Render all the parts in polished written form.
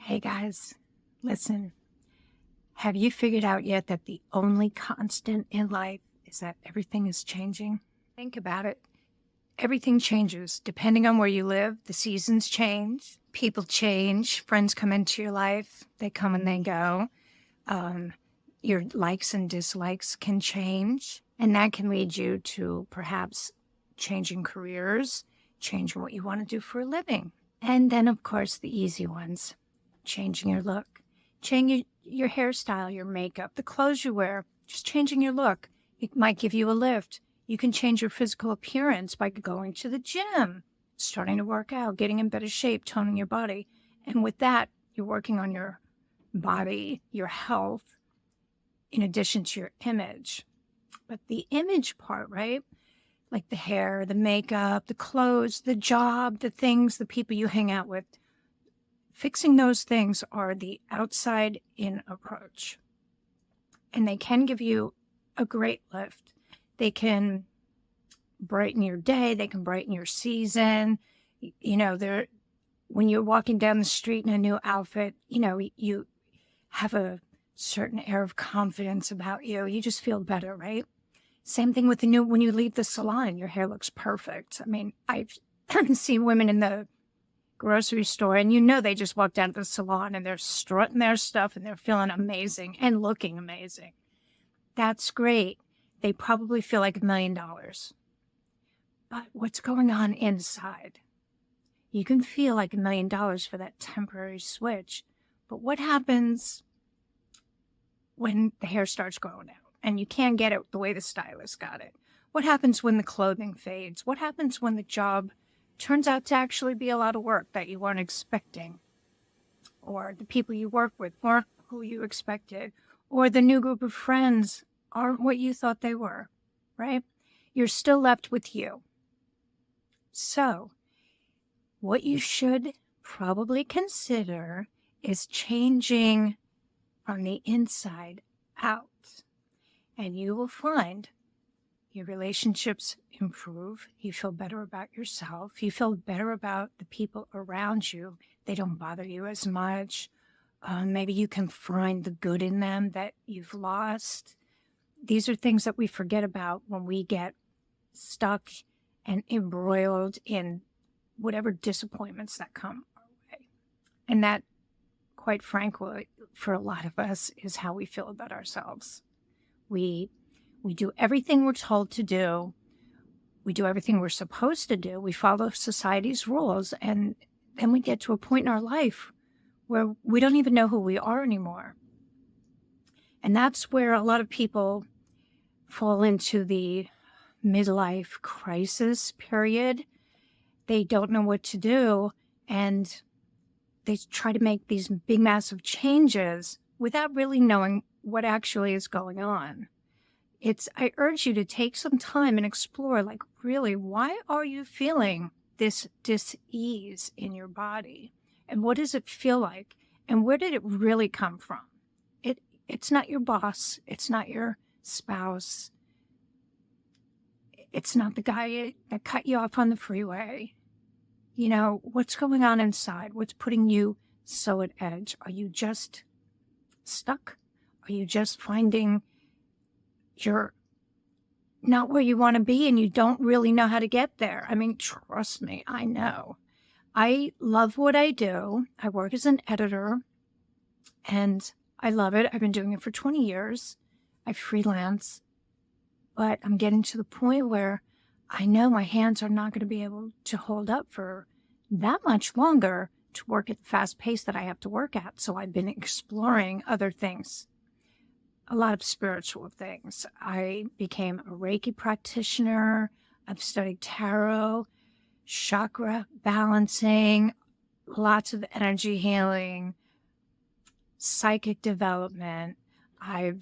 Hey guys, listen, have you figured out yet that the only constant in life is that everything is changing? Think about it. Everything changes depending on where you live. The seasons change, people change, friends come into your life, they come and they go. Um, your likes and dislikes can change, and that can lead you to perhaps changing careers, changing what you want to do for a living. And then, of course, the easy ones, changing your look, changing your hairstyle, your makeup, the clothes you wear, just changing your look. It might give you a lift. You can change your physical appearance by going to the gym, starting to work out, getting in better shape, toning your body. And with that, you're working on your body, your health, in addition to your image. But the image part, right? Like the hair, the makeup, the clothes, the job, the things, the people you hang out with, fixing those things are the outside in approach. And they can give you a great lift. They can brighten your day. They can brighten your season. They're when you're walking down the street in a new outfit, you have a certain air of confidence about you. You just feel better, right? Same thing with when you leave the salon, your hair looks perfect. I mean, I've seen women in the grocery store and they just walked out of the salon and they're strutting their stuff and they're feeling amazing and looking amazing. That's great. They probably feel like $1 million. But what's going on inside? You can feel like $1 million for that temporary switch. But what happens when the hair starts growing out and you can't get it the way the stylist got it? What happens when the clothing fades? What happens when the job turns out to actually be a lot of work that you weren't expecting? Or the people you work with weren't who you expected? Or the new group of friends aren't what you thought they were, right? You're still left with you. So, what you should probably consider is changing from the inside out. And you will find your relationships improve. You feel better about yourself. You feel better about the people around you. They don't bother you as much. Maybe you can find the good in them that you've lost. These are things that we forget about when we get stuck and embroiled in whatever disappointments that come our way. And that, quite frankly, for a lot of us, is how we feel about ourselves. We do everything we're told to do. We do everything we're supposed to do. We follow society's rules. And then we get to a point in our life where we don't even know who we are anymore. And that's where a lot of people fall into the midlife crisis period. They don't know what to do, and they try to make these big, massive changes without really knowing what actually is going on. I urge you to take some time and explore, like, really, why are you feeling this dis-ease in your body? And what does it feel like? And where did it really come from? It's not your boss. It's not your spouse. It's not the guy that cut you off on the freeway. What's going on inside? What's putting you so at edge? Are you just stuck? Are you just finding you're not where you want to be and you don't really know how to get there? I mean, trust me, I know. I love what I do. I work as an editor and I love it. I've been doing it for 20 years. I freelance, but I'm getting to the point where I know my hands are not going to be able to hold up for that much longer to work at the fast pace that I have to work at. So I've been exploring other things, a lot of spiritual things. I became a Reiki practitioner. I've studied tarot, chakra balancing, lots of energy healing, psychic development. I've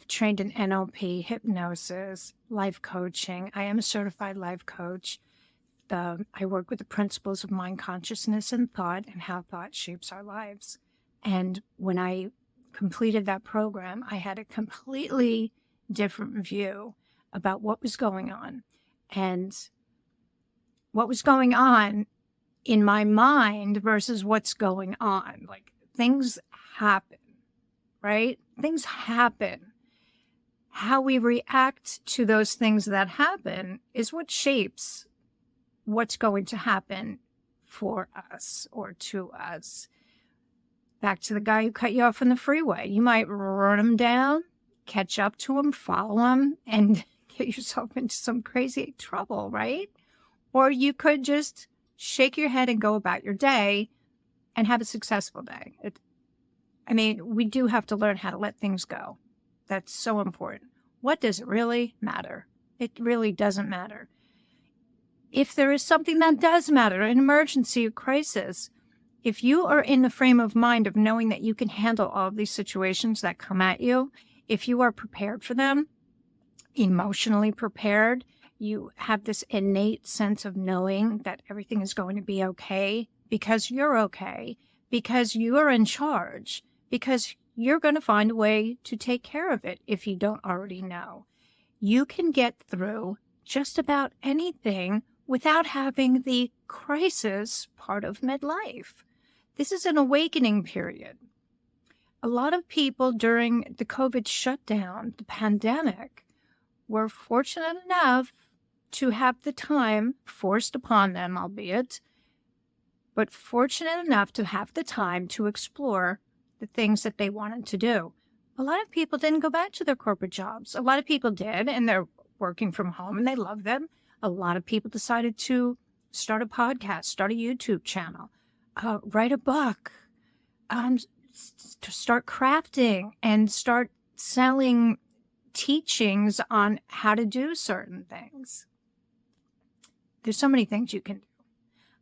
trained in NLP, hypnosis, life coaching. I am a certified life coach. I work with the principles of mind, consciousness, and thought, and how thought shapes our lives. And when I completed that program, I had a completely different view about what was going on. And what was going on in my mind versus what's going on. Like things happen, right? Things happen. How we react to those things that happen is what shapes what's going to happen for us or to us. Back to the guy who cut you off on the freeway. You might run him down, catch up to him, follow him, and get yourself into some crazy trouble, right? Or you could just shake your head and go about your day and have a successful day. We do have to learn how to let things go. That's so important. What does it really matter? It really doesn't matter. If there is something that does matter, an emergency, a crisis, if you are in the frame of mind of knowing that you can handle all of these situations that come at you, if you are prepared for them, emotionally prepared, you have this innate sense of knowing that everything is going to be okay because you're okay, because you are in charge, because you're going to find a way to take care of it if you don't already know. You can get through just about anything without having the crisis part of midlife. This is an awakening period. A lot of people during the COVID shutdown, the pandemic, were fortunate enough to have the time forced upon them, albeit, but fortunate enough to have the time to explore the things that they wanted to do. A lot of people didn't go back to their corporate jobs. A lot of people did, and they're working from home and they love them. A lot of people decided to start a podcast, start a YouTube channel, write a book, to start crafting and start selling teachings on how to do certain things. There's so many things you can do.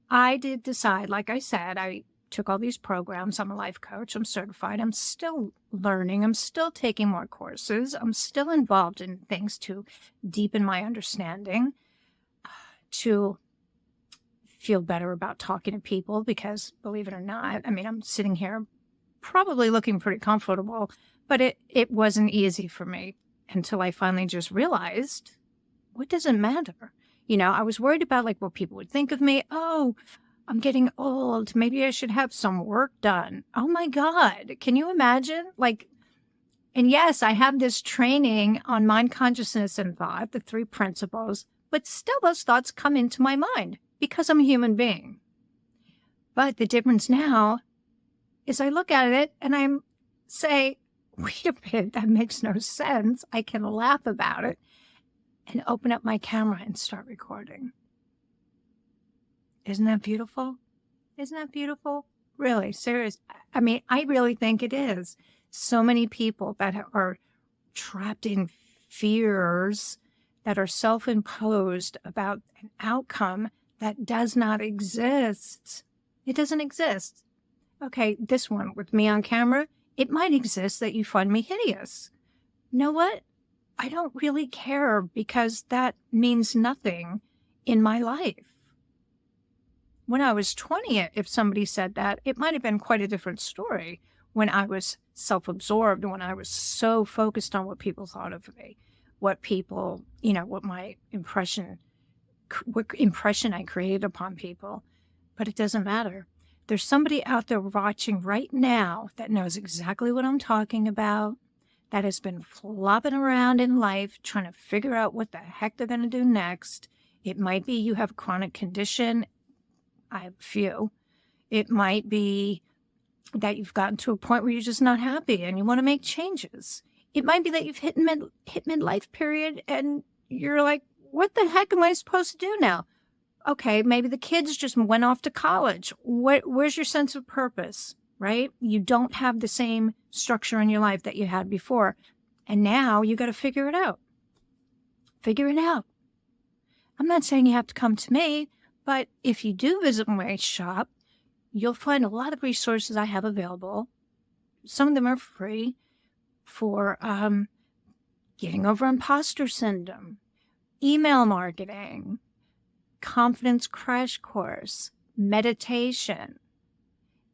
I did decide, like I said, I took all these programs. I'm a life coach. I'm certified. I'm still learning. I'm still taking more courses. I'm still involved in things to deepen my understanding, to feel better about talking to people because, believe it or not, I'm sitting here probably looking pretty comfortable, but it wasn't easy for me until I finally just realized, what does it matter? I was worried about what people would think of me. Oh, I'm getting old. Maybe I should have some work done. Oh my God. Can you imagine? And yes, I have this training on mind, consciousness, and thought, the 3 principles, but still those thoughts come into my mind because I'm a human being. But the difference now is I look at it and I say, wait a minute, that makes no sense. I can laugh about it and open up my camera and start recording. Isn't that beautiful? Isn't that beautiful? Really, serious. I really think it is. So many people that are trapped in fears that are self-imposed about an outcome that does not exist. It doesn't exist. Okay, this one with me on camera, it might exist that you find me hideous. You know what? I don't really care because that means nothing in my life. When I was 20, if somebody said that, it might have been quite a different story. When I was self-absorbed, when I was so focused on what people thought of me, what people, what my impression I created upon people. But it doesn't matter. There's somebody out there watching right now that knows exactly what I'm talking about, that has been flopping around in life, trying to figure out what the heck they're going to do next. It might be you have a chronic condition. I have a few. It might be that you've gotten to a point where you're just not happy and you want to make changes. It might be that you've hit midlife period and you're like, what the heck am I supposed to do now? Okay, maybe the kids just went off to college. Where's your sense of purpose, right? You don't have the same structure in your life that you had before. And now you got to figure it out. Figure it out. I'm not saying you have to come to me, but if you do visit my shop, you'll find a lot of resources I have available. Some of them are free for getting over imposter syndrome, email marketing, confidence crash course, meditation,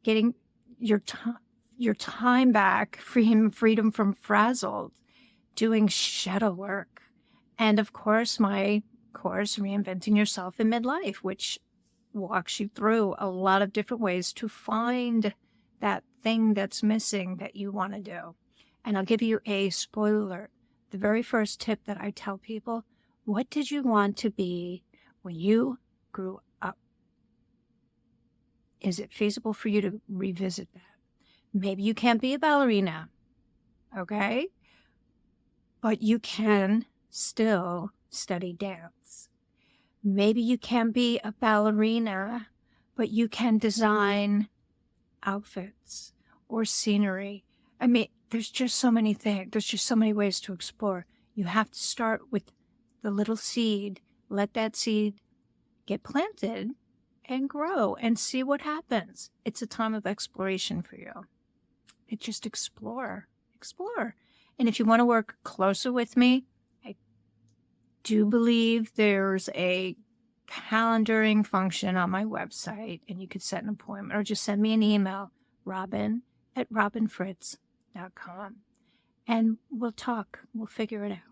getting your time back, freedom from frazzled, doing shadow work, and of course my course, Reinventing Yourself in Midlife, which walks you through a lot of different ways to find that thing that's missing that you want to do. And I'll give you a spoiler alert. The very first tip that I tell people, what did you want to be when you grew up? Is it feasible for you to revisit that? Maybe you can't be a ballerina, okay? But you can still study dance. Maybe you can't be a ballerina, but you can design outfits or scenery. I mean, there's just so many things. There's just so many ways to explore. You have to start with the little seed. Let that seed get planted and grow and see what happens. It's a time of exploration for you. It's just explore. And if you want to work closer with me, I do believe there's a calendaring function on my website, and you could set an appointment or just send me an email, robin@robinfritz.com, and we'll talk. We'll figure it out.